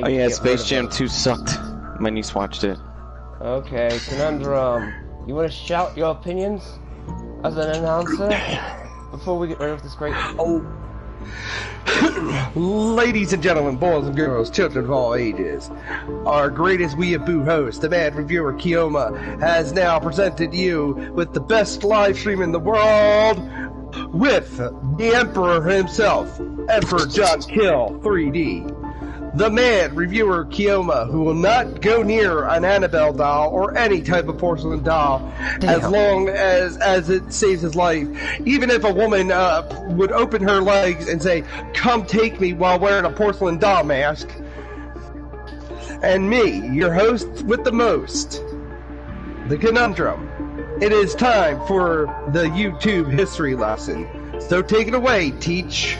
Oh yeah, Space Jam 2 sucked. My niece watched it. Okay, Conundrum. You want to shout your opinions as an announcer before we get rid of this great... Oh. Ladies and gentlemen, boys and girls, children of all ages, our greatest weeaboo host, the mad reviewer Kioma, has now presented you with the best live stream in the world with the Emperor himself, Emperor John Kill 3D. The mad reviewer Kioma, who will not go near an Annabelle doll or any type of porcelain doll as long as it saves his life. Even if a woman would open her legs and say, "Come take me," while wearing a porcelain doll mask. And me, your host with the most, the Conundrum. It is time for the YouTube history lesson. So take it away, Teach.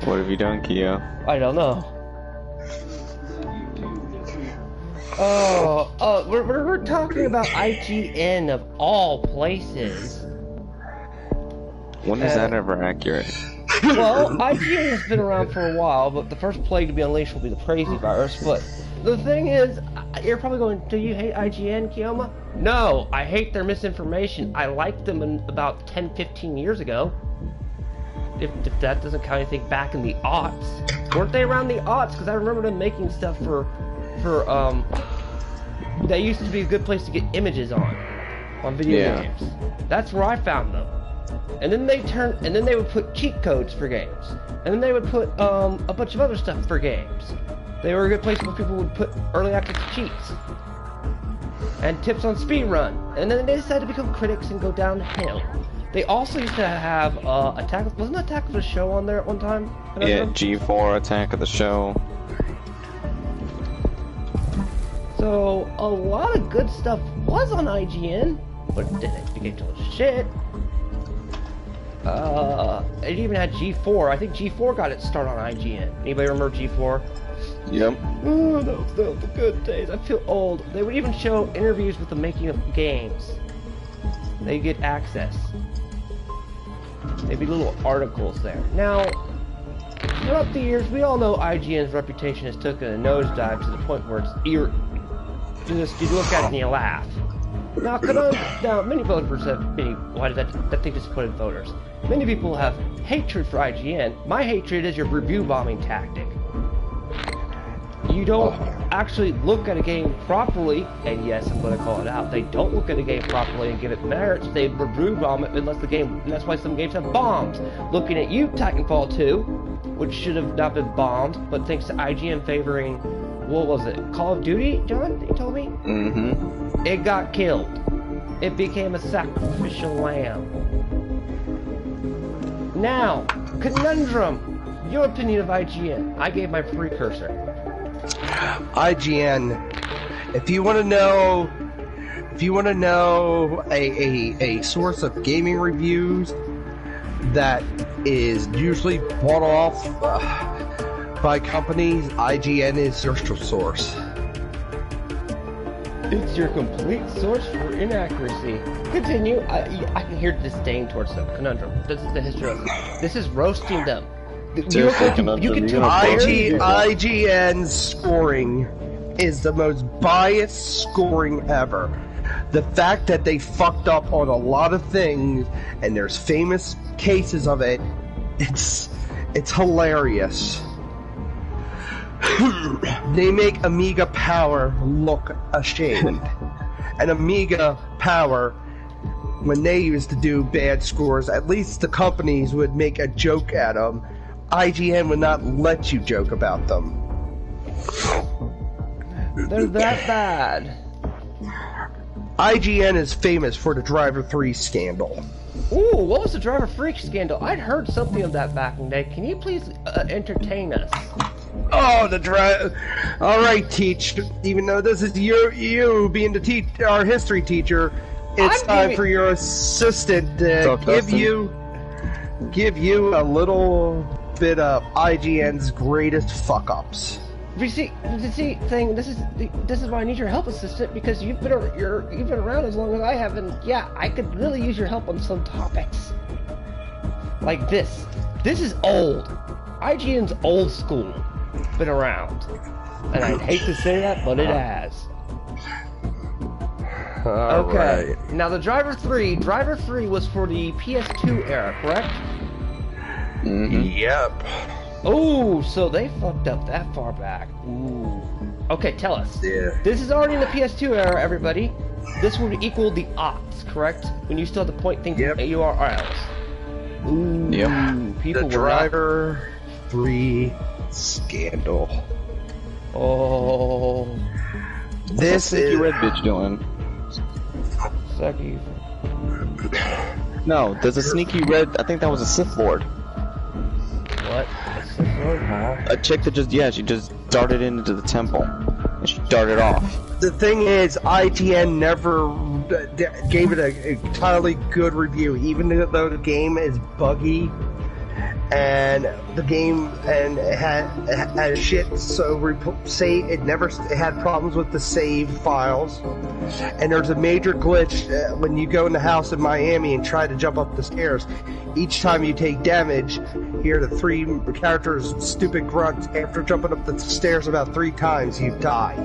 What have you done, Kyo? I don't know. We're talking about IGN of all places. When is that ever accurate? Well, IGN has been around for a while, but the first plague to be unleashed will be the crazy virus. But the thing is, you're probably going, do you hate IGN, Kioma? No, I hate their misinformation. I liked them about 10-15 years ago. If that doesn't count anything back in the aughts. Weren't they around the aughts? Because I remember them making stuff for that used to be a good place to get images on video games. That's where I found them. And then they would put cheat codes for games. And then they would put a bunch of other stuff for games. They were a good place where people would put early access cheats and tips on speedrun. And then they decided to become critics and go downhill. They also used to have wasn't Attack of the Show on there at one time? Yeah, G4 Attack of the Show. So a lot of good stuff was on IGN, but then it became total shit. It even had G4. I think G4 got its start on IGN. Anybody remember G4? Yep. Oh, those were the good days. I feel old. They would even show interviews with the making of games. They get access. Maybe little articles there. Now, throughout the years, we all know IGN's reputation has taken a nosedive to the point where it's eerie. You look at it and you laugh. Now, many voters have why did that thing disappointed voters? Many people have hatred for IGN. My hatred is your review bombing tactic. You don't actually look at a game properly, and yes, I'm going to call it out. They don't look at a game properly and give it merits. They review bomb it unless the game, and that's why some games have bombs. Looking at you, Titanfall 2, which should have not been bombed, but thanks to IGN favoring, what was it, Call of Duty, John, you told me? Mm-hmm. It got killed. It became a sacrificial lamb. Now, Conundrum, your opinion of IGN. I gave my precursor. IGN, if you want to know a source of gaming reviews that is usually bought off by companies, IGN is your source. It's your complete source for inaccuracy. Continue. I can hear disdain towards them. Conundrum. This is the history of them. This is roasting them. You can tell IGN's scoring is the most biased scoring ever. The fact that they fucked up on a lot of things, and there's famous cases of it, it's hilarious. They make Amiga Power look ashamed. And Amiga Power, when they used to do bad scores, at least the companies would make a joke at them. IGN would not let you joke about them. They're that bad. IGN is famous for the Driver 3 scandal. Ooh, what was the Driver Freak scandal? I'd heard something of that back in the day. Can you please entertain us? Oh, the Driver... Alright, Teach. Even though this is you being our history teacher, it's time for your assistant to give you a little bit of IGN's greatest fuck-ups. You see, this is why I need your help, assistant, because you've been around as long as I have, and yeah, I could really use your help on some topics like this. This is old. IGN's old school. Been around. And I'd hate to say that, but it has. Okay. Right. Now the Driver 3 was for the PS2 era, correct? Yep. Oh, so they fucked up that far back. Ooh. Okay, tell us. Yeah. This is already in the PS2 era, everybody. This would equal the aughts, correct? When you still have to point things Yep. at URLs. Ooh. Yep. People The were not... Driver 3 scandal. Oh. This What's is the red bitch doing? Sucky. No, there's a sneaky red. I think that was a Sith Lord. What? A chick that she just darted into the temple, and she darted off. the thing is, IGN never gave it an entirely good review, even though the game is buggy and the game and it had shit. So say it had problems with the save files, and there's a major glitch when you go in the house in Miami and try to jump up the stairs. Each time you take damage, you hear the three characters' stupid grunts. After jumping up the stairs about 3 times, you die.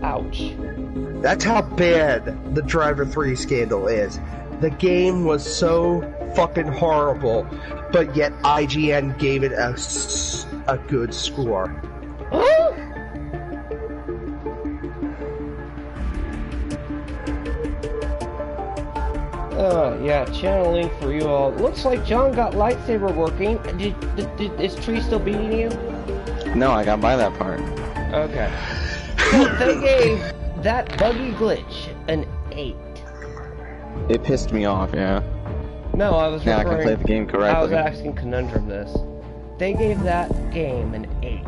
Ouch. That's how bad the Driver 3 scandal is. The game was so fucking horrible, but yet IGN gave it a good score. Yeah, channel link for you all. Looks like John got lightsaber working. Is Tree still beating you? No, I got by that part. Okay. So they gave that buggy glitch an 8. It pissed me off, yeah. No, I was Now I referring... can play the game correctly. I was asking Conundrum this. They gave that game an 8.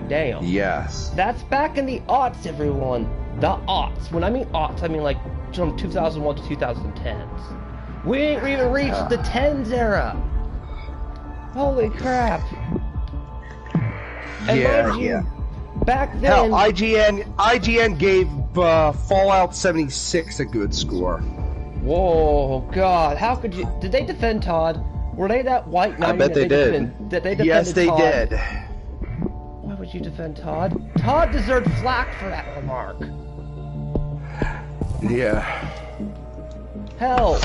Damn. Yes. That's back in the aughts, everyone. The aughts. When I mean aughts, I mean like from 2001 to 2010s. We ain't even reached the 10s era. Holy crap. And mind you, back then... Hell, IGN gave Fallout 76 a good score. Whoa, God. How could you... Did they defend Todd? Were they that white knight? I bet they did. Did they defend Yes, they Todd? did. Why would you defend Todd? Todd deserved flack for that remark. Yeah. Hell,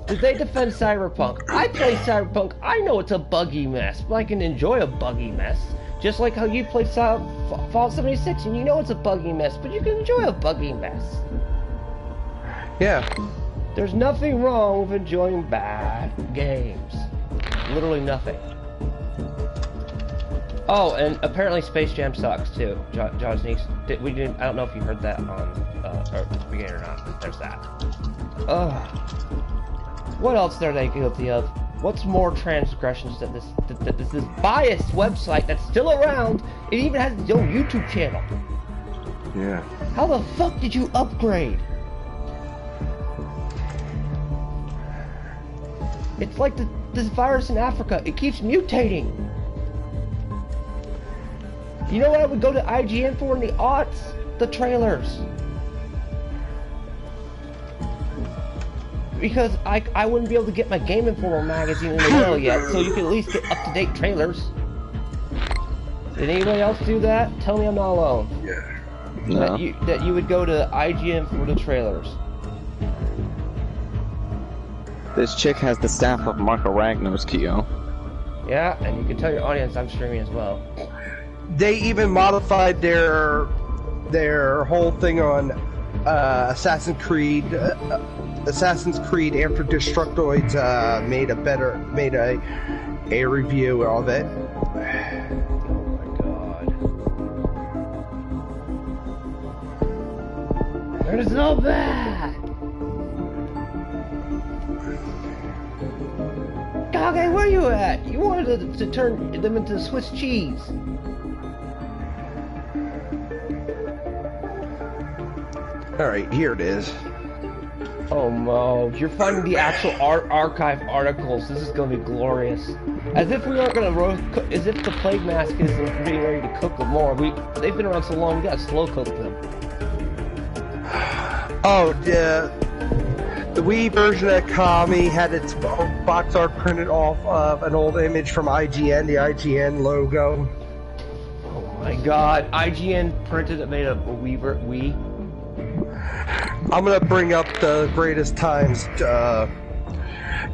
did they defend Cyberpunk? I play Cyberpunk. I know it's a buggy mess, but I can enjoy a buggy mess. Just like how you play Fallout 76 and you know it's a buggy mess, but you can enjoy a buggy mess. Yeah. There's nothing wrong with enjoying bad games. Literally nothing. Oh, and apparently Space Jam sucks too. John Sneaks. I don't know if you heard that on beginning or not. There's that. What else are they guilty of? What's more transgressions than this biased website that's still around? It even has its own YouTube channel. Yeah. How the fuck did you upgrade? It's like this virus in Africa. It keeps mutating. You know what I would go to IGN for in the aughts? The trailers. Because I wouldn't be able to get my Game Informer magazine in the mail yet, so you can at least get up-to-date trailers. Did anybody else do that? Tell me I'm not alone. Yeah. No. That you would go to IGN for the trailers. This chick has the staff of Marco Ragnos, Kyo. Yeah, and you can tell your audience I'm streaming as well. They even modified their whole thing on Assassin's Creed after Destructoids made a review of it. Oh my god. They're so bad! Kage, where you at? You wanted to turn them into Swiss cheese. Alright, here it is. Oh no, you're finding the actual archive articles. This is gonna be glorious. As if we aren't gonna as if the plague mask isn't getting ready to cook them more. They've been around so long, we gotta slow cook them. Oh, yeah. The Wii version of Kami had its box art printed off of an old image from IGN, the IGN logo. Oh my god, IGN printed it, made a Wii? I'm gonna bring up the greatest times,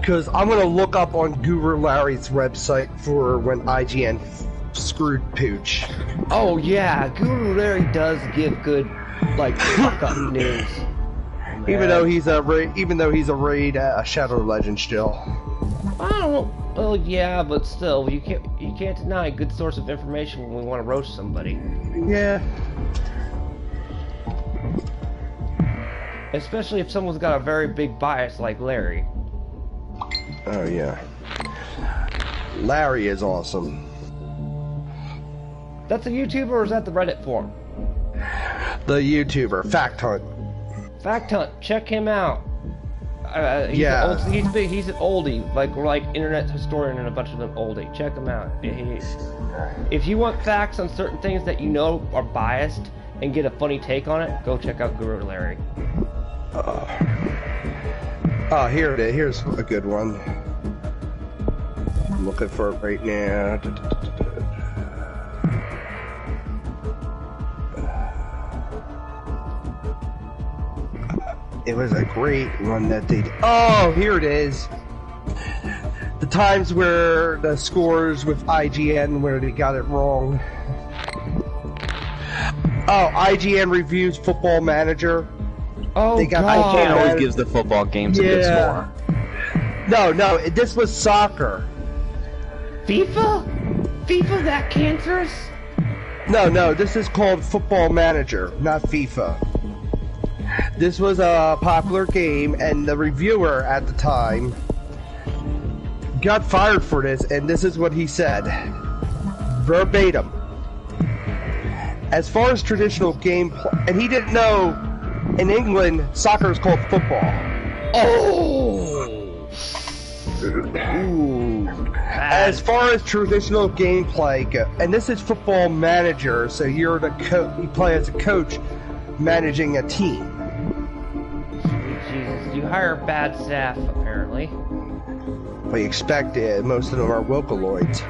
because I'm gonna look up on Guru Larry's website for when IGN screwed Pooch. Oh yeah, Guru Larry does give good, like, fuck-up news. Even though he's a raid Shadow Legend still. I don't know. Well, yeah, but still, you can't deny a good source of information when we want to roast somebody. Yeah. Especially if someone's got a very big bias like Larry. Oh yeah. Larry is awesome. That's a YouTuber or is that the Reddit forum? The YouTuber, Fact Hunt. Fact Hunt, check him out. Yeah. He's an oldie, like internet historian and a bunch of them oldie. Check him out. If you want facts on certain things that you know are biased and get a funny take on it, go check out Guru Larry. Here it is. Here's a good one. I'm looking for it right now. It was a great one that they did. Oh, here it is. The times where the scores with IGN where they got it wrong. Oh, IGN reviews Football Manager. Oh, they got God. IGN always gives the football games a good score. No, this was soccer. FIFA? FIFA that cancerous? No, this is called Football Manager, not FIFA. This was a popular game, and the reviewer at the time got fired for this, and this is what he said. Verbatim. As far as traditional gameplay, and he didn't know in England soccer is called football. Oh! Ooh. As far as traditional gameplay go, and this is Football Manager, so you're the you play as a coach managing a team. Jesus, you hire bad staff, apparently. We expect it. Most of them are Vocaloids.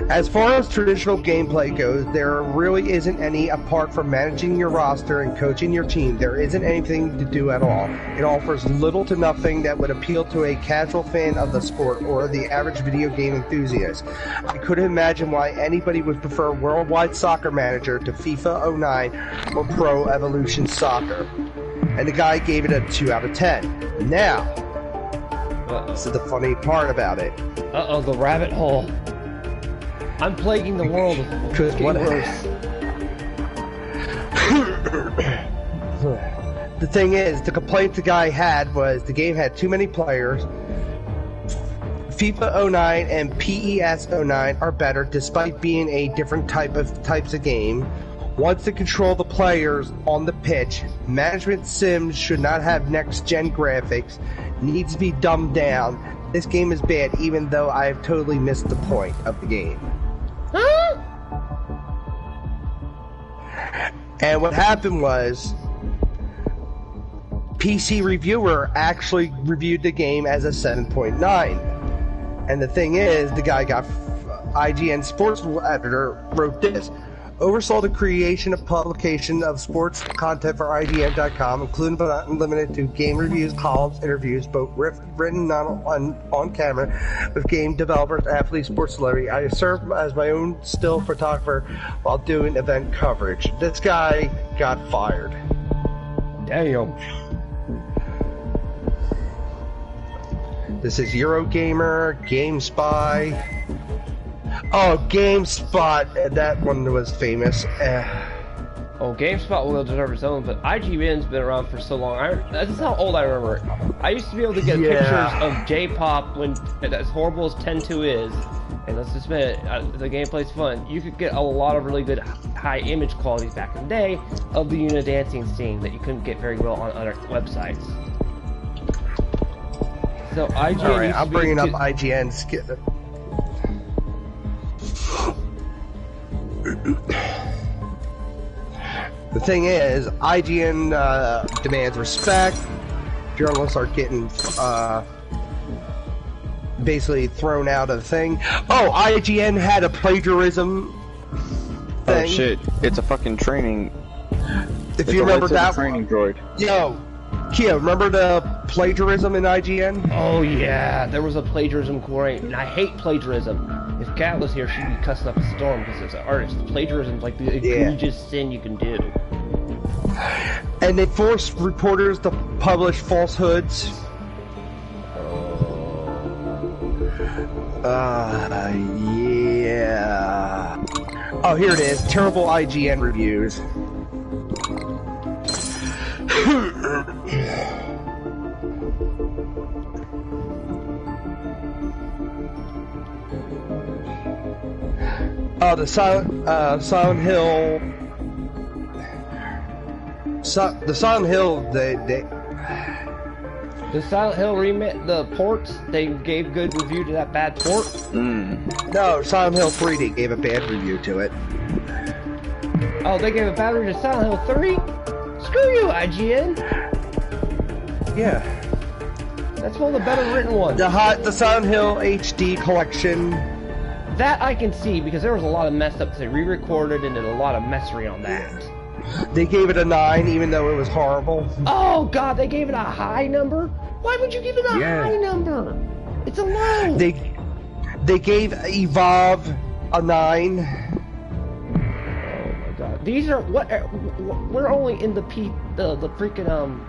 As far as traditional gameplay goes, there really isn't any apart from managing your roster and coaching your team. There isn't anything to do at all. It offers little to nothing that would appeal to a casual fan of the sport or the average video game enthusiast. I couldn't imagine why anybody would prefer Worldwide Soccer Manager to FIFA 09 or Pro Evolution Soccer. And the guy gave it a 2 out of 10. Now, this is the funny part about it. Uh-oh, the rabbit hole. I'm plaguing the world with what worse. The thing is, the complaint the guy had was the game had too many players. FIFA 09 and PES 09 are better despite being a different types of game. Wants to control the players on the pitch. Management sims should not have next-gen graphics. Needs to be dumbed down. This game is bad even though I have totally missed the point of the game. Huh? And what happened was, PC Reviewer actually reviewed the game as a 7.9. And the thing is, the guy got IGN sports editor wrote this. Oversaw the creation and publication of sports content for IGN.com, including but not limited to game reviews, columns, interviews, both written on camera with game developers, athletes, sports celebrities. I served as my own still photographer while doing event coverage. This guy got fired. Damn. This is Eurogamer, GameSpy. Oh, GameSpot, that one was famous. Oh, GameSpot will deserve its own, but IGN's been around for so long. This is how old I remember it. I used to be able to get pictures of J-pop when, as horrible as 10-2 is, and let's just admit it, the gameplay's fun. You could get a lot of really good high image qualities back in the day of the Una dancing scene that you couldn't get very well on other websites. So IGN. All right, I'm bringing up IGN. The thing is, IGN demands respect. journalists are getting basically thrown out of the thing. Oh, IGN had a plagiarism thing. Oh shit! It's a fucking training. If you remember that training droid. Yo, Kia, remember the plagiarism in IGN? Oh yeah, there was a plagiarism quarantine, and I hate plagiarism. If Kat was here, she'd be cussing up a storm because as an artist, plagiarism's like the egregious sin you can do. And they forced reporters to publish falsehoods. Yeah. Oh, here it is. Terrible IGN reviews. Oh, the Silent Hill. The Silent Hill. The Silent Hill remake, the ports, they gave good review to that bad port? No, Silent Hill 3, they gave a bad review to it. Oh, they gave a bad review to Silent Hill 3? Screw you, IGN! Yeah. That's one of the better written ones. The Silent Hill HD collection. That I can see, because there was a lot of mess up. They re-recorded and did a lot of messery on that. They gave it a 9, even though it was horrible. Oh god, they gave it a high number? Why would you give it a high number? It's a low. They gave Evolve a 9. Oh my god, these are what? We're only in the freaking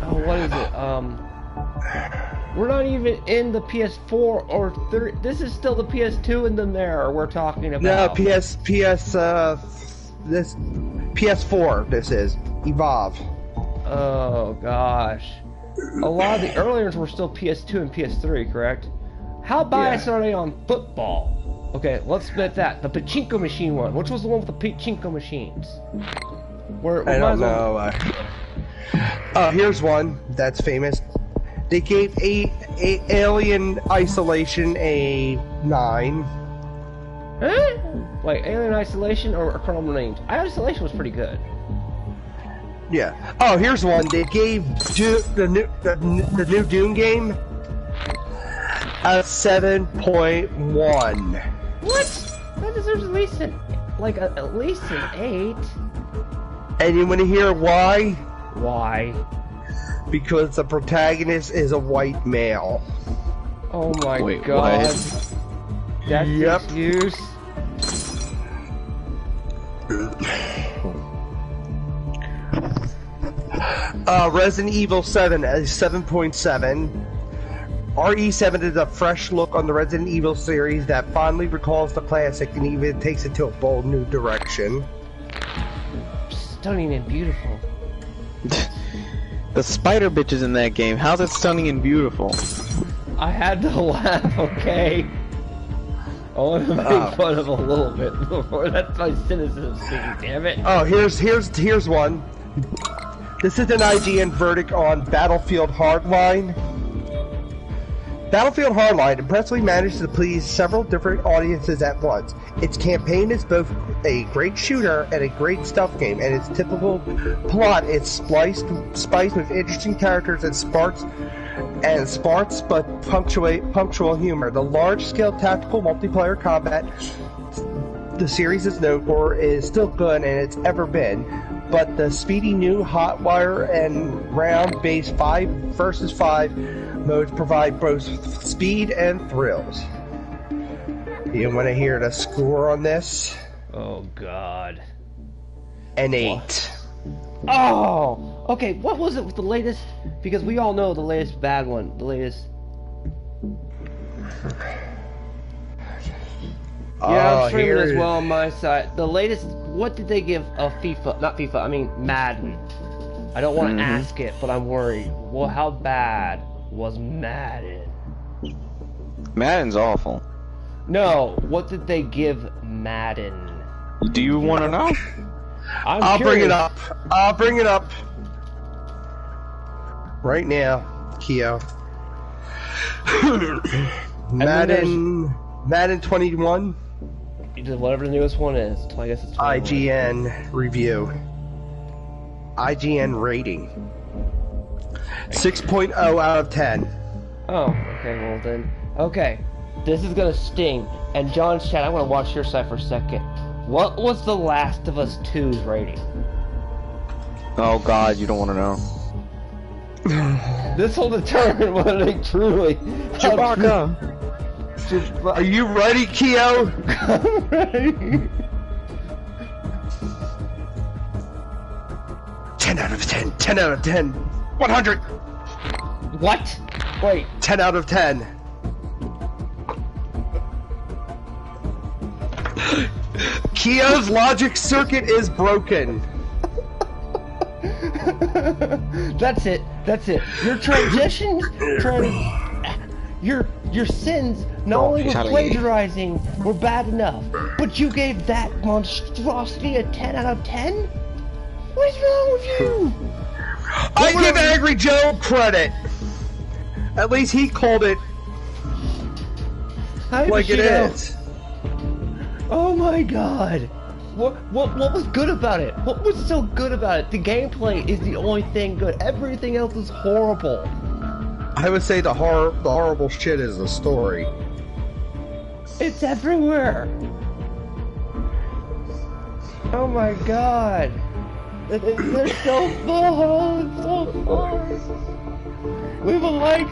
Oh, what is it? We're not even in the PS4 or 3. This is still the PS2 in them there we're talking about. No, PS4, this is. Evolve. Oh, gosh. A lot of the earlier ones were still PS2 and PS3, correct? How biased are they on football? Okay, let's admit that. The pachinko machine one. Which was the one with the pachinko machines? I don't know. Oh, here's one that's famous. They gave Alien Isolation a 9. Huh? Wait, Alien Isolation or Chrono Names? Isolation was pretty good. Yeah. Oh, here's one. They gave the new Doom game a 7.1. What? That deserves at least an 8. And you want to hear why? Why? Because the protagonist is a white male. Oh my god. What? That's the excuse? Resident Evil 7 is 7.7. RE7 is a fresh look on the Resident Evil series that fondly recalls the classic and even takes it to a bold new direction. Stunning and beautiful. The spider bitches in that game. How's it stunning and beautiful? I had to laugh, okay? I want to make fun of a little bit before that's my cynicism speaking, damn it. Oh, here's one. This is an IGN verdict on Battlefield Hardline. Battlefield Hardline impressively managed to please several different audiences at once. Its campaign is both a great shooter and a great stealth game, and its typical plot is spiced with interesting characters and sparse but punctual humor. The large-scale tactical multiplayer combat the series is known for is still good and it's ever been, but the speedy new hotwire and round-based 5 versus 5 modes provide both speed and thrills. You want to hear the score on this? Oh god. An 8. Oh! Okay, what was it with the latest? Because we all know the latest bad one. The latest... Yeah, I'm streaming as well on my side. The latest... What did they give a FIFA? Not FIFA, I mean Madden. I don't want to ask it, but I'm worried. Well, how bad was Madden? Madden's awful. No, what did they give Madden? Do you want to know? I'll bring it up. I'll bring it up. Right now, Keo. Madden 21. Whatever the newest one is. I guess it's 21. IGN review. IGN rating. 6.0 out of 10. Oh, okay, well then. Okay, this is gonna sting. And John's chat, I want to watch your side for a second. What was The Last of Us 2's rating? Oh God, you don't want to know. This will determine whether they truly. Chewbacca. Are you ready, Keo? I'm ready. 10 out of 10. 10 out of 10. 100. What? Wait. 10 out of 10. Keo's logic circuit is broken. That's it. That's it. Your transitions, your sins, not only were plagiarizing, were bad enough, but you gave that monstrosity a 10 out of 10? What is wrong with you? I give Angry Joe credit. At least he called it like it is. Oh my God! What was good about it? What was so good about it? The gameplay is the only thing good. Everything else is horrible. I would say the horrible shit is the story. It's everywhere. Oh my God! They're so fun, so fun. We have a like.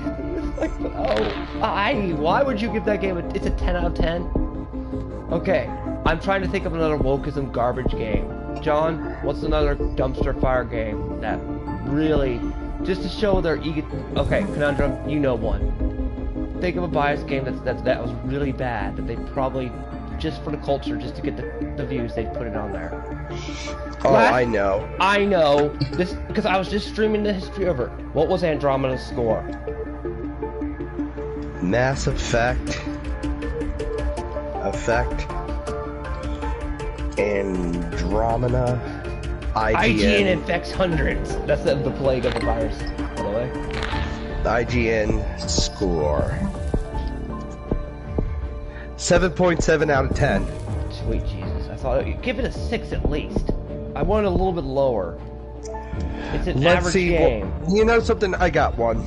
Why would you give that game it's a 10 out of 10? Okay, I'm trying to think of another wokeism garbage game. John, what's another dumpster fire game that really, just to show their ego? Okay, Conundrum, you know one. Think of a biased game that was really bad, that they probably, just for the culture, just to get the views, they put it on there. Oh, I know. I know. This, because I was just streaming the history of it. What was Andromeda's score? Mass Effect, Andromeda, IGN infects hundreds. That's the plague of the virus, by the way. IGN score 7.7 out of 10. Sweet Jesus, I thought give it a 6 at least. I wanted a little bit lower. It's an average game. Well, you know something? I got one.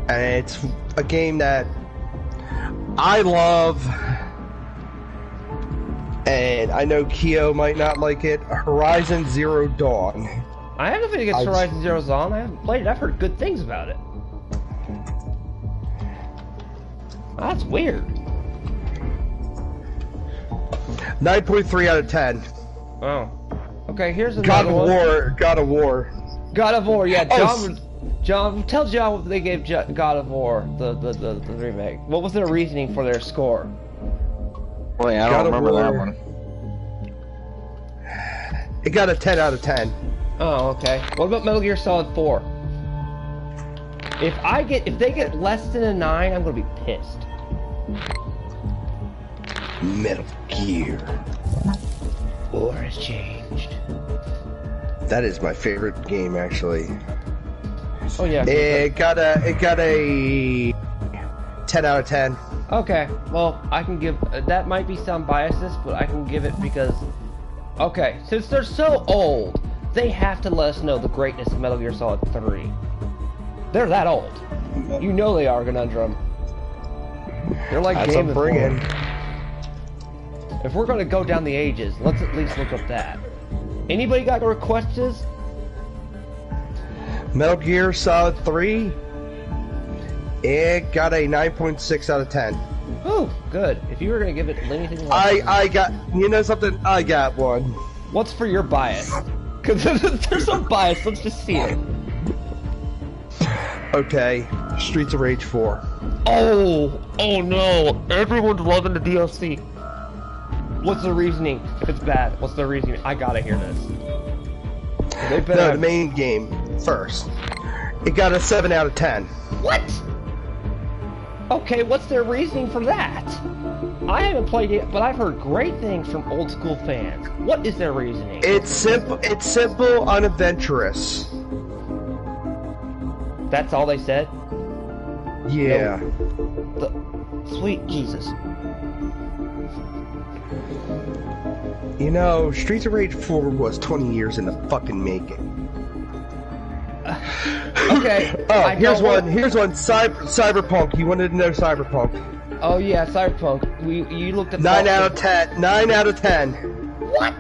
And it's a game that I love, and I know Keo might not like it. Horizon Zero Dawn. I have nothing against Horizon Zero Dawn. I haven't played it. I've heard good things about it. That's weird. 9.3 out of 10. Oh. Okay, here's another one. God of War. God of War, yeah. John, tell John what they gave God of War, the remake. What was their reasoning for their score? Wait, I don't remember that one. It got a 10 out of 10. Oh, okay. What about Metal Gear Solid 4? If they get less than a 9, I'm gonna be pissed. Metal Gear. War has changed. That is my favorite game, actually. Oh yeah. It got a 10 out of 10. Okay, well I can give that might be some biases, but I can give it because okay, since they're so old, they have to let us know the greatness of Metal Gear Solid 3. They're that old. You know they are, Conundrum. They're like That's Game a bringing. If we're gonna go down the ages, let's at least look up that. Anybody got requests? Metal Gear Solid 3, it got a 9.6 out of 10. Ooh, good. If you were gonna give it anything less, I got, you know something? I got one. What's for your bias? Because there's some bias. Let's just see it. Okay, Streets of Rage 4. Oh no! Everyone's loving the DLC. What's the reasoning? If it's bad, what's the reasoning? I gotta hear this. No, the main game first. It got a 7 out of 10. What? Okay, what's their reasoning for that? I haven't played it, but I've heard great things from old school fans. What is their reasoning? It's simple, unadventurous. That's all they said? Yeah. Sweet Jesus. You know, Streets of Rage 4 was 20 years in the fucking making. Okay. Oh, here's one. Here's one. Cyberpunk. You wanted to know Cyberpunk. Oh yeah, Cyberpunk. You looked at 9 out of 10. 9 out of 10. What?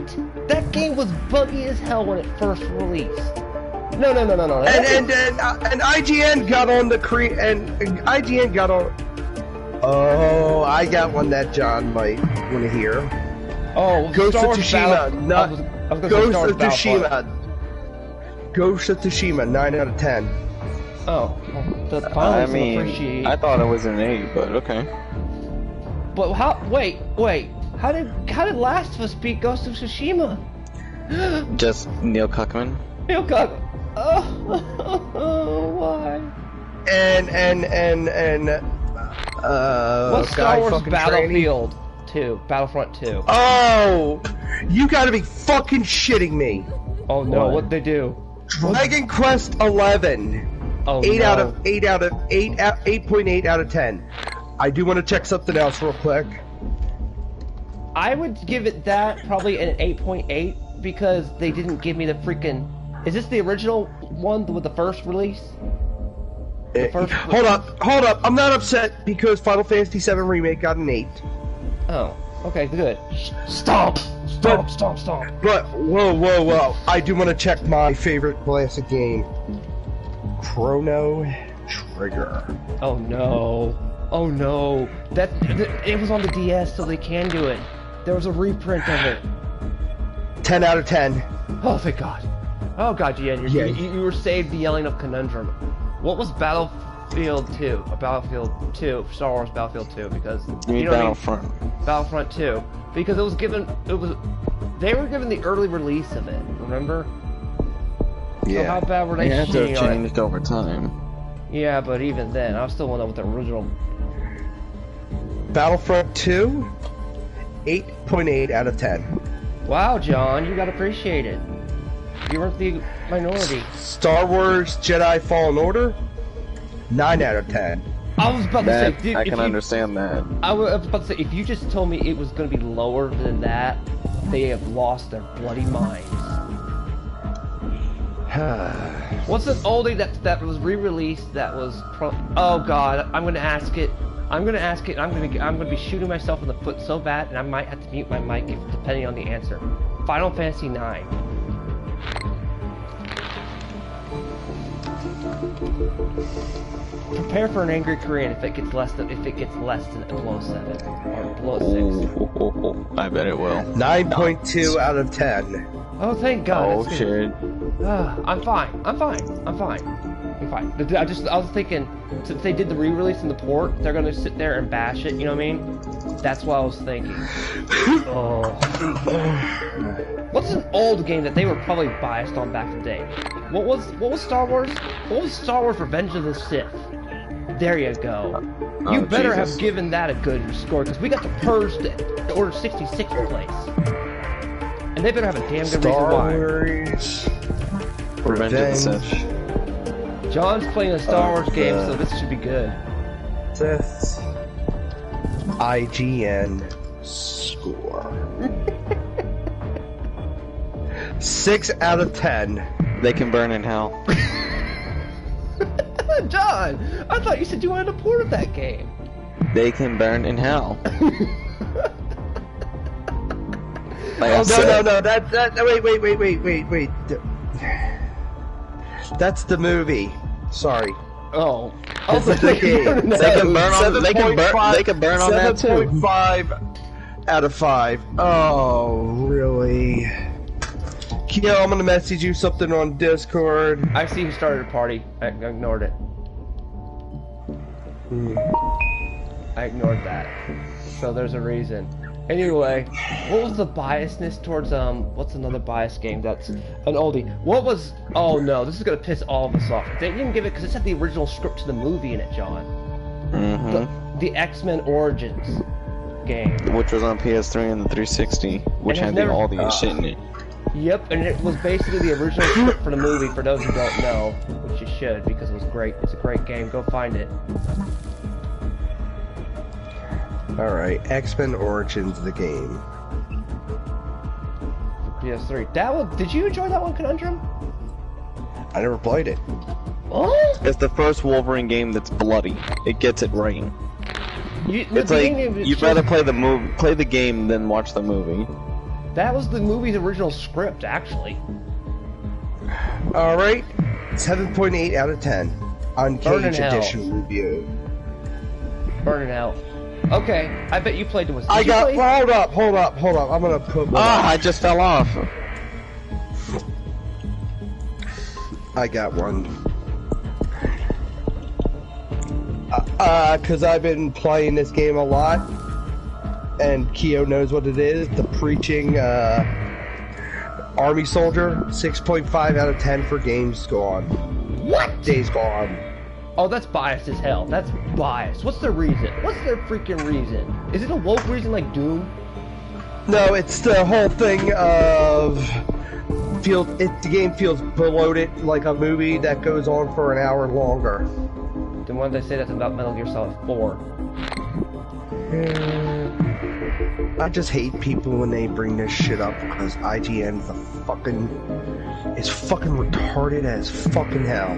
That game was buggy as hell when it first released. No. And IGN got on the IGN got on. Oh, I got one that John might want to hear. Oh, Ghost of Tsushima. Ghost of Tsushima. Ghost of Tsushima. 9 out of 10. Oh, well, I mean, I thought it was an 8, but okay. But how? Wait. How did Last of Us beat Ghost of Tsushima? Just Neil Cuckman. Neil Cuckman. Oh, why? What's Star Wars Battlefield 2? Battlefront 2. Oh, you gotta be fucking shitting me. Oh no, what'd they do? Dragon Quest 11. Oh, 8.8 out of 10. I do want to check something else real quick. I would give it that probably an 8.8 because they didn't give me the freaking. Is this the original one with the first release? Hold up. I'm not upset because Final Fantasy VII Remake got an 8. Oh, okay, good. Stomp. But whoa! I do want to check my favorite classic game, Chrono Trigger. Oh no! That it was on the DS, so they can do it. There was a reprint of it. 10 out of 10. Oh, thank God. Oh God, you were saved the yelling of Conundrum. What was Battlefield 2? Battlefield 2, Star Wars Battlefield 2, because you know Battlefront. Battlefront 2, because they were given the early release of it. Remember? Yeah. So how bad were they? Yeah, it changed over time. Yeah, but even then, I still want to know what the original. Battlefront 2, 8.8 out of 10. Wow, John, you got appreciated. You weren't the minority. Star Wars Jedi Fallen Order, 9 out of 10. I was about to say, I can understand that. I was about to say, if you just told me it was going to be lower than that, they have lost their bloody minds. What's an oldie that was re-released that was oh God, I'm gonna ask it. I'm gonna be shooting myself in the foot so bad, and I might have to mute my mic depending on the answer. Final Fantasy IX. Prepare for an angry Korean if it gets less than below 7 or below 6. I bet it will. 9.2 out of 10. Oh, thank God. Oh shit. I'm fine. I was thinking, since they did the re-release in the port, they're gonna sit there and bash it. You know what I mean? That's what I was thinking. Oh. What's an old game that they were probably biased on back in the day? What was Star Wars? What was Star Wars Revenge of the Sith? There you go. You better have given that a good score, because we got the Purge to Order 66 place. And they better have a damn good reason why. Wars. Revenge of the Sith. John's playing a Star Wars game, so this should be good. Sith. IGN score. 6 out of 10. They can burn in hell. John, I thought you said you wanted a port of that game. They can burn in hell. No. Wait. That's the movie. Sorry. Oh. This is the game. They can burn on that too. 7.5 out of 5. Oh, really? Kyo, I'm gonna message you something on Discord. I see you started a party. I ignored it. I ignored that. So there's a reason. Anyway, what was the biasness towards, what's another bias game that's an oldie? What was, oh no, this is gonna piss all of us off. They didn't give it, because it had the original script to the movie in it, John. Mm-hmm. The X-Men Origins game. Which was on PS3 and the 360, which had all the shit in it. Yep, and it was basically the original script for the movie, for those who don't know, which you should, because it was great. It's a great game, go find it. Alright, X-Men Origins, the game. PS3. Did you enjoy that one, Conundrum? I never played it. Oh? It's the first Wolverine game that's bloody. It gets it right. It's like you better play the game, then watch the movie. That was the movie's original script, actually. All right, 7.8 out of 10 on Cage Edition review. Burning out. Okay, I bet you played the. Hold up. I'm gonna put. I just fell off. I got one. Cause I've been playing this game a lot, and Keo knows what it is. The preaching army soldier, 6.5 out of 10 for games gone. What? Days Gone. Oh, that's biased as hell. That's biased. What's their reason? What's their freaking reason? Is it a woke reason like Doom? No, it's the whole thing of the game feels bloated like a movie that goes on for an hour longer. Then why did they say that's about Metal Gear Solid 4? I just hate people when they bring this shit up because IGN is fucking retarded as fucking hell.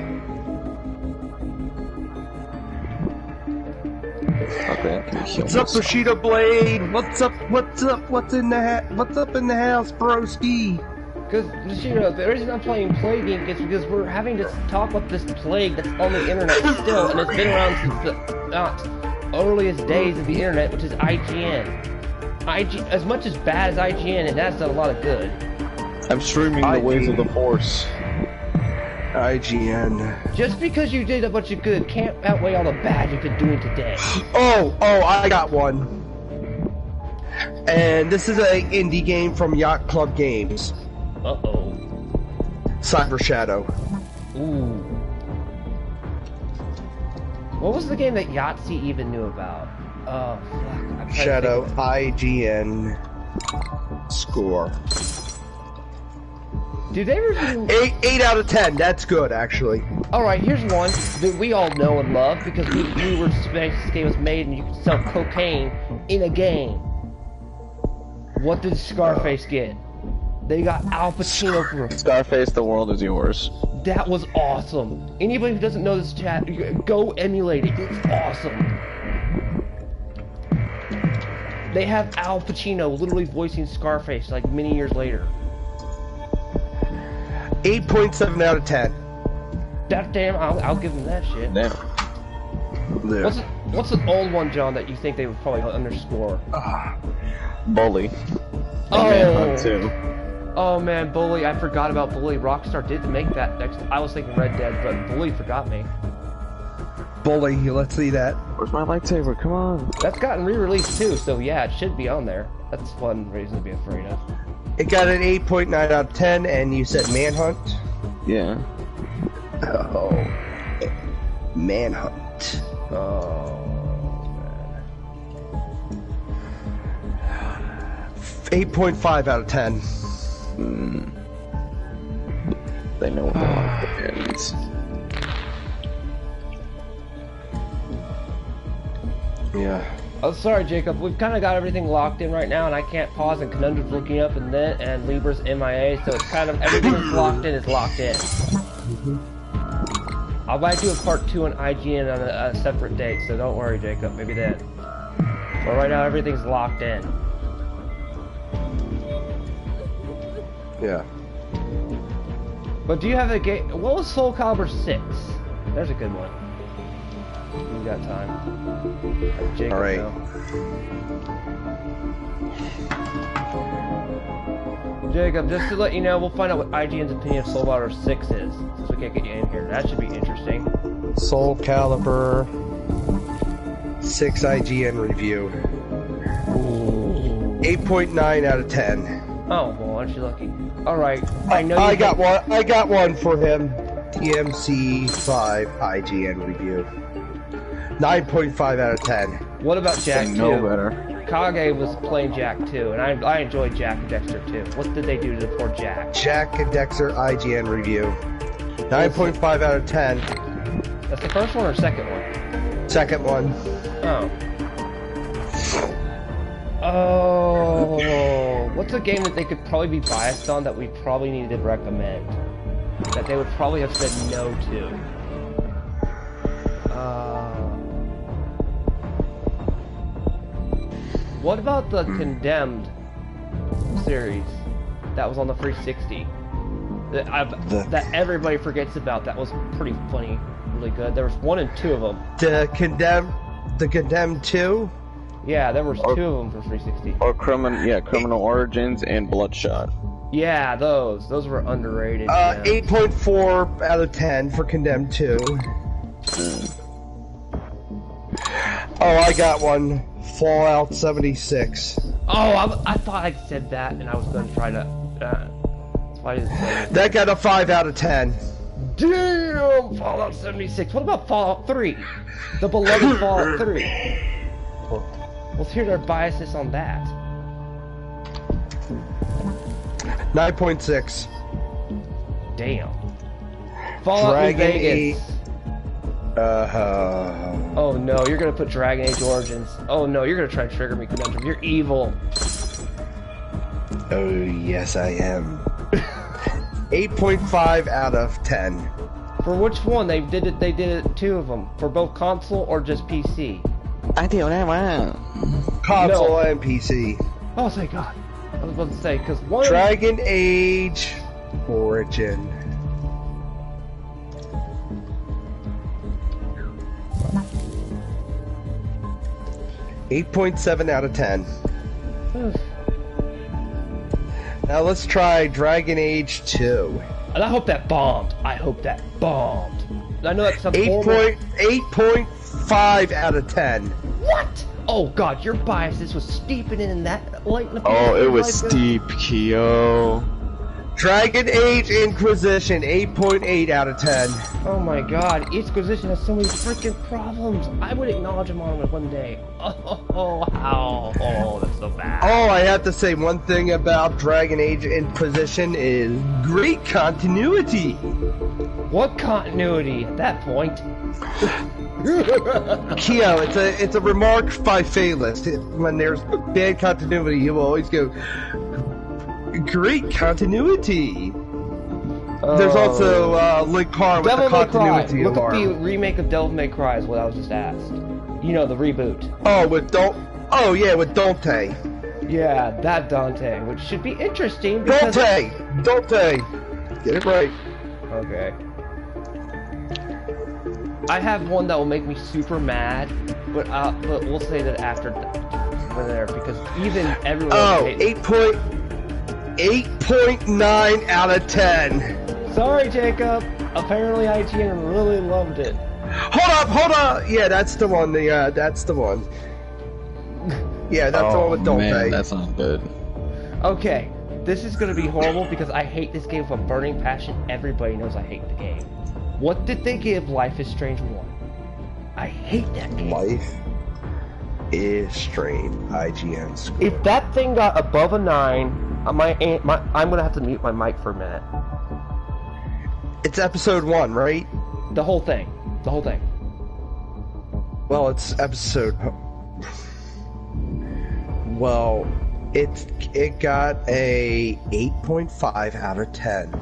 Okay, what's up, Bushido Blade? What's up? What's in the house, broski? Because, the reason I'm playing Plague Inc. is because we're having to talk about this plague that's on the internet still, and it's been around since the earliest days of the internet, which is IGN. As much as bad as IGN, and that's done a lot of good. I'm streaming the ways of the Force. IGN. Just because you did a bunch of good can't outweigh all the bad you've been doing today. Oh, I got one. And this is an indie game from Yacht Club Games. Uh-oh. Cyber Shadow. Ooh. What was the game that Yahtzee even knew about? Oh, fuck. Shadow, IGN score. Do they review... 8 out of 10. That's good, actually. Alright, here's one that we all know and love because we were this game was made and you could sell cocaine in a game. What did Scarface get? They got Al Pacino for Scarface, the world is yours. That was awesome. Anybody who doesn't know this chat, go emulate it. It's awesome. They have Al Pacino literally voicing Scarface like many years later. 8.7 out of 10. That damn, I'll give them that shit. Damn. Yeah. What's an old one, John, that you think they would probably underscore? Bully. Oh. Manhunt too. Oh man, Bully! I forgot about Bully. Rockstar did make that next. I was thinking Red Dead, but Bully forgot me. Bully, let's see that. Where's my lightsaber? Come on. That's gotten re-released too, so yeah, it should be on there. That's one reason to be afraid of. It got an 8.9 out of 10, and you said Manhunt? Yeah. Oh. Manhunt. Oh, man. 8.5 out of 10. They know what they want the parents. Yeah. Oh, sorry, Jacob. We've kind of got everything locked in right now, and I can't pause. And Conundrum's looking up, and Libra's MIA, so it's kind of everything that's locked in is locked in. I might do a part 2 on IGN on a separate date, so don't worry, Jacob. Maybe then. But right now, everything's locked in. Yeah. But do you have a game? What was Soul Calibur 6? There's a good one. You got time. Jacob, all right. Jacob, just to let you know, we'll find out what IGN's opinion of Soul Calibur 6 is, since we can't get you in here. That should be interesting. Soul Calibur 6 IGN review. 8.9 out of 10. Oh, well, aren't you lucky? Alright, I know I got one for him. TMC 5 IGN review. 9.5 out of 10. What about Jack 2? No better. Kage was playing Jack 2, and I enjoyed Jack and Dexter 2. What did they do to the poor Jack? Jack and Dexter IGN review. 9.5 out of 10. That's the first one or second one? Second one. Oh. Oh. What's a game that they could probably be biased on that we probably needed to recommend? That they would probably have said no to? What about the Condemned series that was on the 360? That everybody forgets about. That was pretty funny, really good. There was 1 and 2 of them. The Condemned 2? Yeah, there was 2 of them for 360. Or Criminal Origins and Bloodshot. Yeah, those were underrated. 8.4 out of 10 for Condemned 2. Oh, I got one. Fallout 76. Oh, I thought I said that, and I was going to try to. That's why I didn't say it. That got a 5 out of 10. Damn, Fallout 76. What about Fallout 3? The beloved Fallout 3. Let's hear their biases on that. 9.6. Damn. Fallout Dragon New Vegas. Oh no, you're gonna put Dragon Age Origins. Oh no, you're gonna try to trigger me, Conundrum. You're evil. Oh yes, I am. 8.5 out of 10. For which one? They did it 2 of them. For both console or just PC? I don't know. Console and PC. Oh thank God. I was about to say, because one... Dragon Age Origin. .7 out of 10. Now let's try Dragon Age 2. And I hope that bombed. I hope that bombed. I know that's something 8.5 out of 10. What? Oh God, your biases was steeping in that light. Oh, it was steep, Kyo. Dragon Age Inquisition, 8.8 out of 10. Oh my God, Inquisition has so many freaking problems. I would acknowledge them on it one day. Oh, that's so bad. Oh, I have to say one thing about Dragon Age Inquisition is great continuity. What continuity at that point? Kyo, it's a remark by Phaelus. When there's bad continuity, he will always go, great continuity. There's also Link Car with Devil the continuity Look alarm. at the remake of Devil May Cry is what I was just asked. You know, the reboot. Oh, with Dante. Yeah, that Dante, which should be interesting because... Dante! Get it right. Okay. I have one that will make me super mad, but we'll say that after we're there, because even everyone... Oh, 8.9 out of 10. Sorry, Jacob. Apparently IGN really loved it. Hold up! Yeah, that's the one. That's the one. Yeah, that's the one with Dante. Man, that's not good. Okay, this is gonna be horrible because I hate this game with a burning passion. Everybody knows I hate the game. What did they give Life is Strange 1? I hate that game. Life is Strange. IGN score. If that thing got above a 9, I'm gonna have to mute my mic for a minute. It's episode 1, right? The whole thing. The whole thing. Well, it's episode... Well, it got a 8.5 out of 10.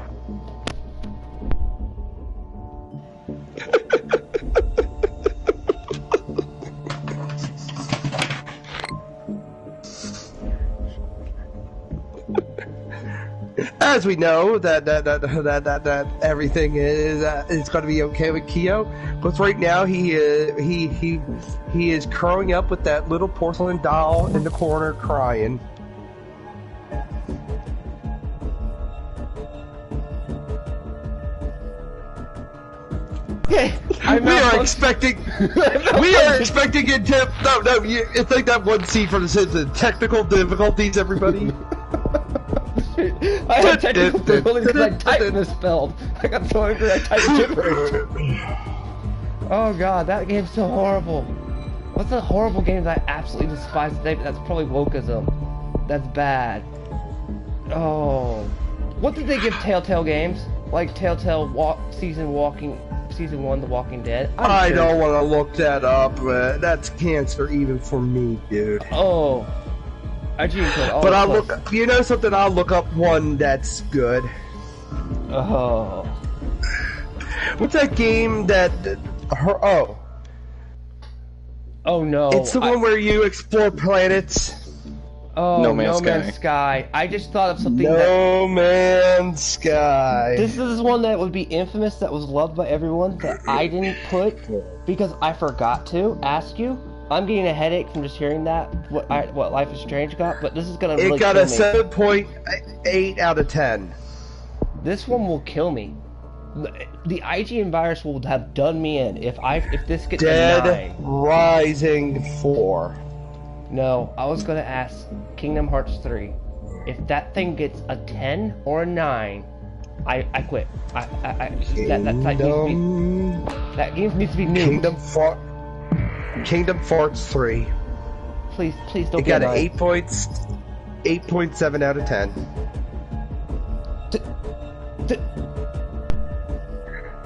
As we know that everything is going to be okay with Kyo, but right now he is curling up with that little porcelain doll in the corner crying. We are expecting it to... No, it's like that one scene from The Simpsons. Technical difficulties, everybody. I had technical difficulties because I typed misspelled. I got so angry I typed gibberish. Oh God, that game's so horrible. What's a horrible game that I absolutely despise today? That's probably wokeism. That's bad. Oh. What did they give Telltale games? Like Telltale Season 1, The Walking Dead? I don't want to look that up, but that's cancer even for me, dude. Oh. But I'll look. You know something? I'll look up one that's good. Oh. What's that game that? Oh no. It's the one where you explore planets. Oh, No Man's Sky. I just thought of something No Man's Sky. This is one that would be infamous, that was loved by everyone, that I didn't put because I forgot to ask you. I'm getting a headache from just hearing that, what Life is Strange got, but this is gonna really kill me. It got a 7.8 out of 10. This one will kill me. The IGN virus will have done me in if this gets a 9. Dead Rising 4. No, I was gonna ask Kingdom Hearts 3. If that thing gets a 10 or a 9, I quit. That game needs to be new. Kingdom Hearts 3. Please don't. It got an 8.7 out of 10.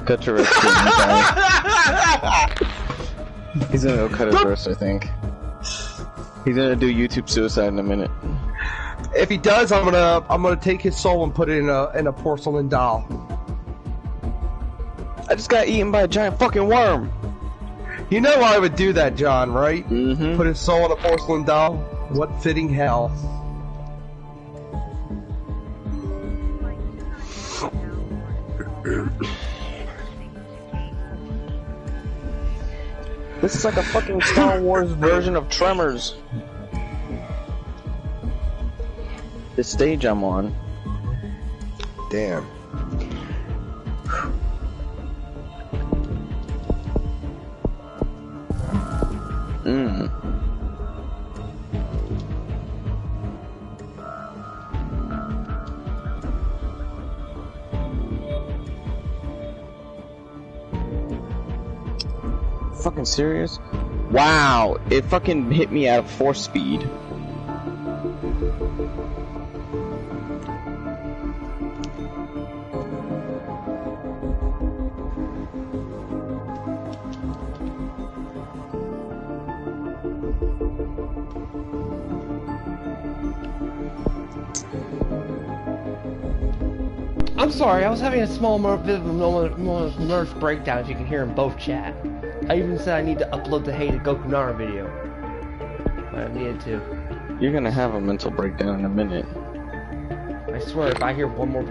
Cut your wrist. He's gonna go cut his wrist, I think. He's gonna do YouTube suicide in a minute. If he does, I'm gonna take his soul and put it in a porcelain doll. I just got eaten by a giant fucking worm. You know I would do that, John, right? Mm-hmm. Put his soul in a porcelain doll. What fitting hell? This is like a fucking Star Wars version of Tremors. The stage I'm on. Damn. Fucking serious? Wow, it fucking hit me at 4 speed. I'm sorry, I was having a small bit of a nervous breakdown, if you can hear them both chat. I even said I need to upload the hated Gokunara video. But I needed to. You're gonna have a mental breakdown in a minute. I swear, if I hear one more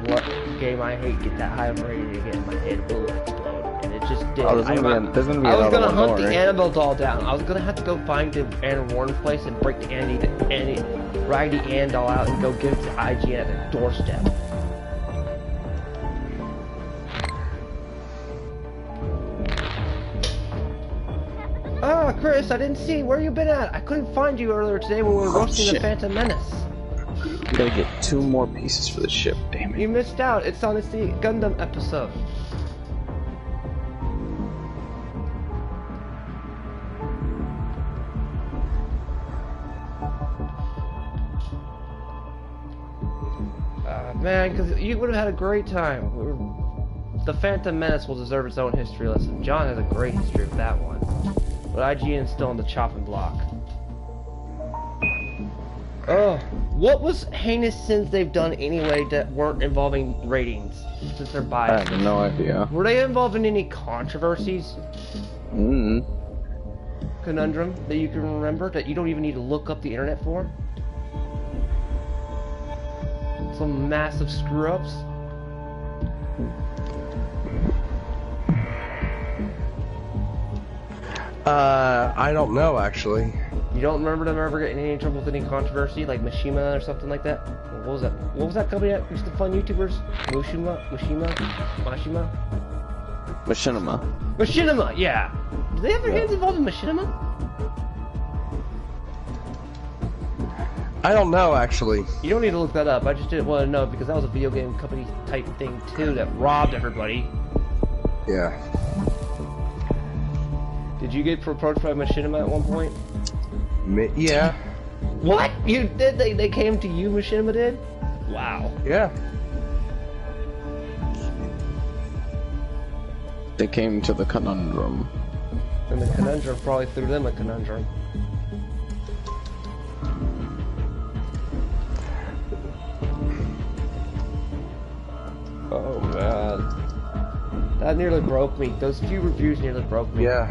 game I hate get that high of a rating again, my head will explode. And it just did. Oh, there's gonna be I was gonna hunt more, the right? Annabelle doll down. I was gonna have to go find the Anna Warren place and break the Raggedy Ann doll out and go give it to IGN at the doorstep. Ah, Chris, I didn't see. Where you been at? I couldn't find you earlier today when we were roasting the Phantom Menace. Gotta get 2 more pieces for the ship, damn it. You missed out. It's on the Gundam episode. Man, because you would have had a great time. The Phantom Menace will deserve its own history lesson. John has a great history of that one. But IGN is still on the chopping block. Oh, what was heinous sins they've done anyway that weren't involving ratings? Since they're biased. I have no idea. Were they involved in any controversies? Conundrum that you can remember that you don't even need to look up the internet for? Some massive screw-ups? I don't know, actually. You don't remember them ever getting any trouble with any controversy, like Mishima or something like that? What was that? What was that company that used to fund YouTubers? Machinima, yeah. Did they have their hands involved in Machinima? I don't know, actually. You don't need to look that up. I just didn't want to know because that was a video game company type thing too that robbed everybody. Yeah. Did you get approached by Machinima at one point? Yeah. What? You did? They came to you, Machinima did? Wow. Yeah. They came to the conundrum. And the conundrum probably threw them a conundrum. Oh man. That nearly broke me. Those few reviews nearly broke me. Yeah.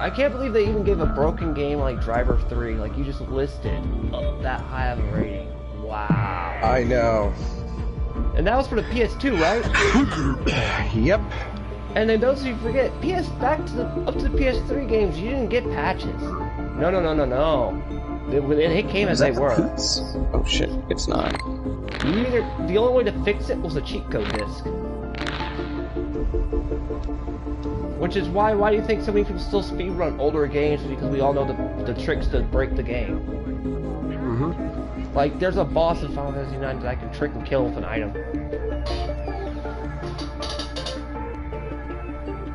I can't believe they even gave a broken game like Driver 3, like you just listed, that high of a rating. Wow. I know. And that was for the PS2, right? Yep. And then those of you forget, up to the PS3 games, you didn't get patches. No. It came as they were. Oh shit, it's not. The only way to fix it was a cheat code disc. Which is why do you think so many people still speedrun older games? Because we all know the tricks to break the game. Mm-hmm. Like, there's a boss in Final Fantasy IX that I can trick and kill with an item.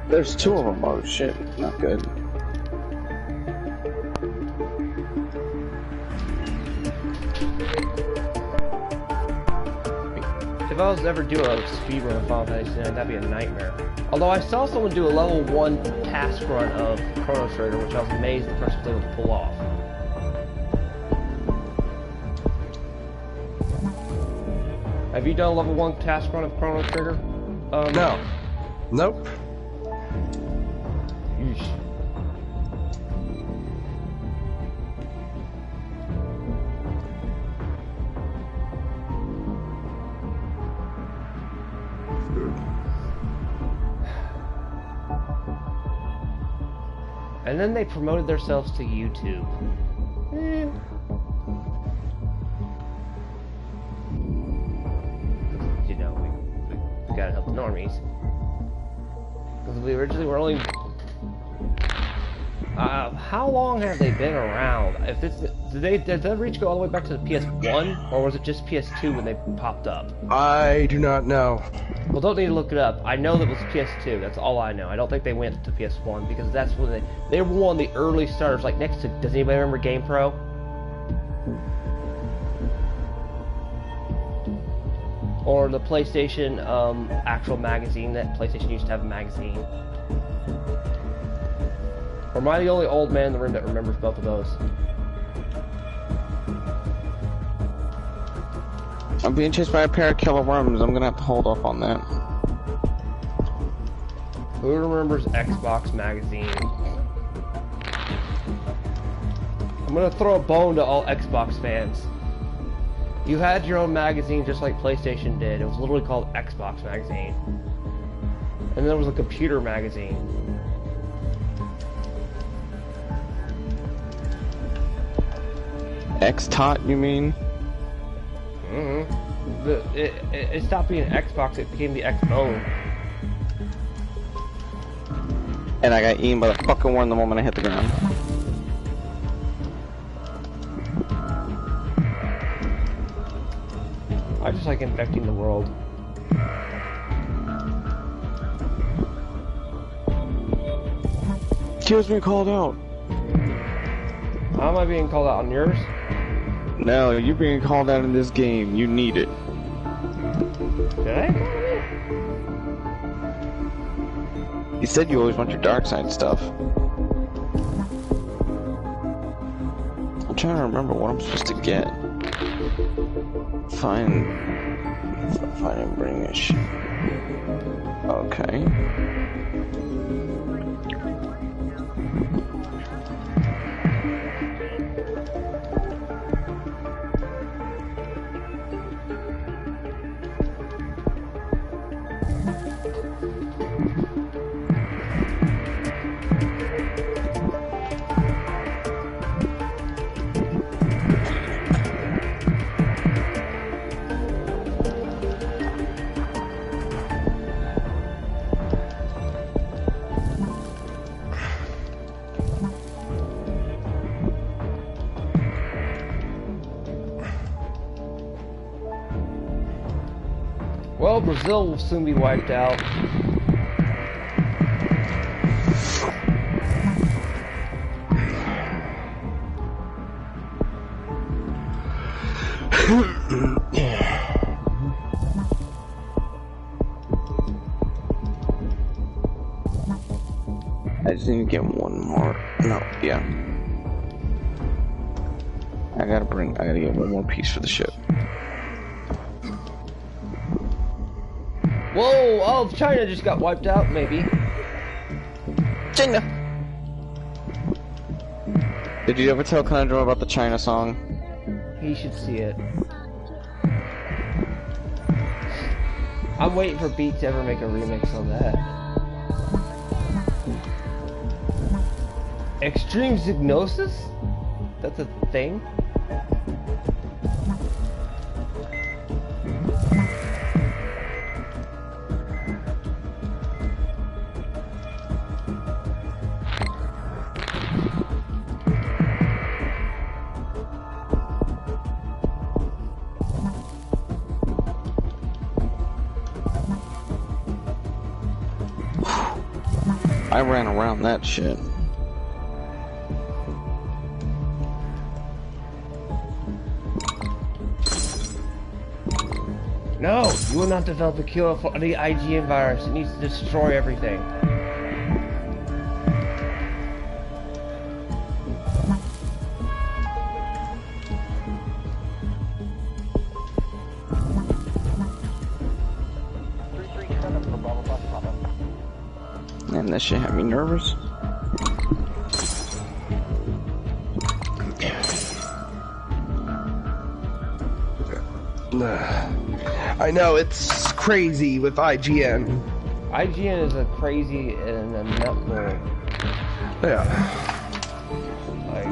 There's 2 of them. Oh shit, not good. If I was to ever do a speedrun of Final Fantasy IX, that'd be a nightmare. Although I saw someone do a level 1 task run of Chrono Trigger, which I was amazed the person was able to pull off. Have you done a level 1 task run of Chrono Trigger? No. Nope. Yeesh. And then they promoted themselves to YouTube. You know, we gotta help the normies. Because we originally were only... how long have they been around? Did that reach go all the way back to the PS1? Or was it just PS2 when they popped up? I do not know. Well, don't need to look it up. I know that it was PS2. That's all I know. I don't think they went to PS1 because that's when they were one of the early starters. Like next to, does anybody remember GamePro? Or the PlayStation actual magazine that PlayStation used to have a magazine. Or am I the only old man in the room that remembers both of those? I'm being chased by a pair of killer worms. I'm gonna have to hold off on that. Who remembers Xbox magazine? I'm gonna throw a bone to all Xbox fans. You had your own magazine just like PlayStation did. It was literally called Xbox magazine. And then there was a computer magazine. X-Tot, you mean? Mm-hmm. It stopped being Xbox, it became the X-Bone. And I got eaten by the fucking one the moment I hit the ground. I just like infecting the world. Kill's being called out. How am I being called out on yours? No, you're being called out in this game. You need it. Did I? You said you always want your dark side stuff. I'm trying to remember what I'm supposed to get. Find and bring this shit. Okay. Well, Brazil will soon be wiped out. I just need to get one more. No, yeah. I gotta get one more piece for the ship. Whoa! Oh, China just got wiped out, maybe. China! Did you ever tell Conjure about the China song? He should see it. I'm waiting for Beat to ever make a remix on that. Extreme Zygnosis? That's a thing? I ran around that shit. No, you will not develop a cure for the IGN virus. It needs to destroy everything. Man, that shit had me nervous. I know, it's crazy with IGN. IGN is a crazy and a nutball. Yeah. Like,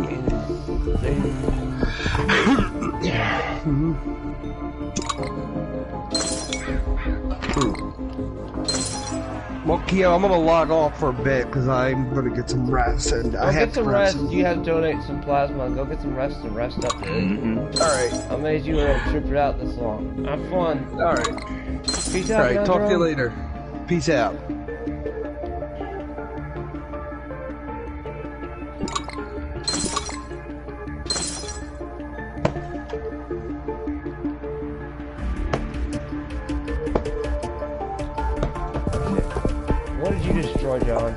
Well, Keo, I'm gonna log off for a bit because I'm gonna get some rest and I have get some rest. You have to donate some plasma. Go get some rest and rest up, dude. Alright. I'm amazed you were able to trip it out this long. Have fun. Alright. Peace out. Alright, talk to you later. Peace out. What did you destroy, John?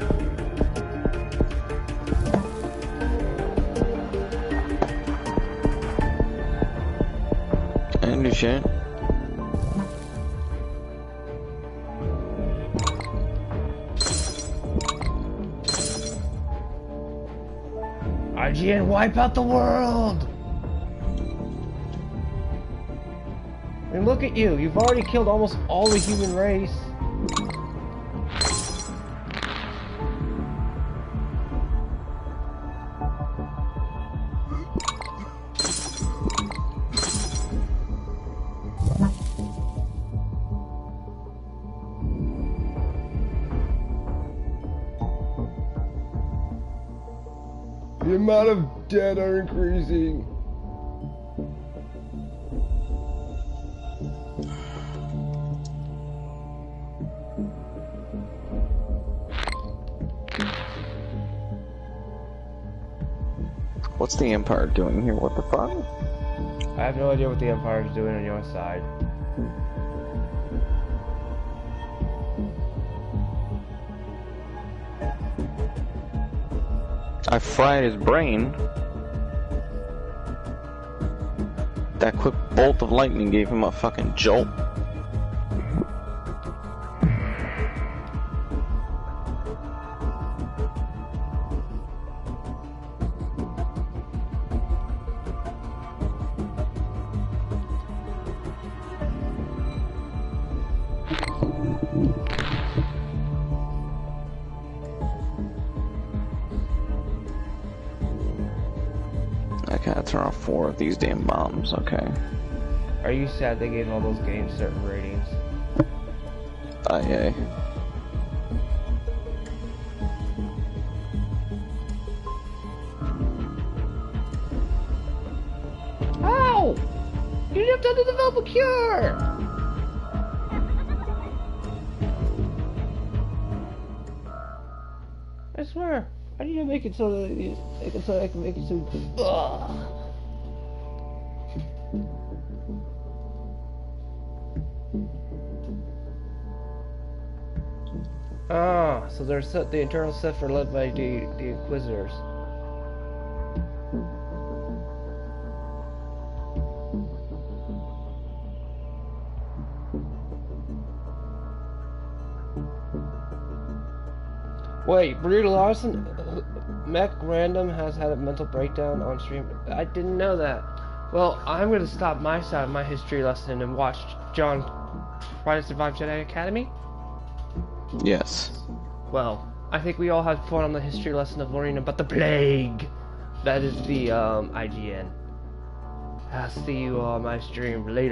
I didn't do shit. IGN, wipe out the world! I mean, look at you. You've already killed almost all the human race. The amount of dead are increasing. What's the Empire doing here? What the fuck? I have no idea what the Empire is doing on your side. I fried his brain. That quick bolt of lightning gave him a fucking jolt. I gotta turn off 4 of these damn bombs, okay. Are you sad they gave all those games certain ratings? Yeah. Ow! You didn't have to develop a cure! I swear, I need to make it so that I can make it so. Ugh. Ah, so they're set. The internal set are led by the Inquisitors. Wait, Brie Larson Mech Random has had a mental breakdown on stream. I didn't know that. Well, I'm gonna stop my side of my history lesson and watch John Try to Survive Jedi Academy. Yes. Well, I think we all had fun on the history lesson of learning about the plague. That is the IGN. I'll see you on my stream later.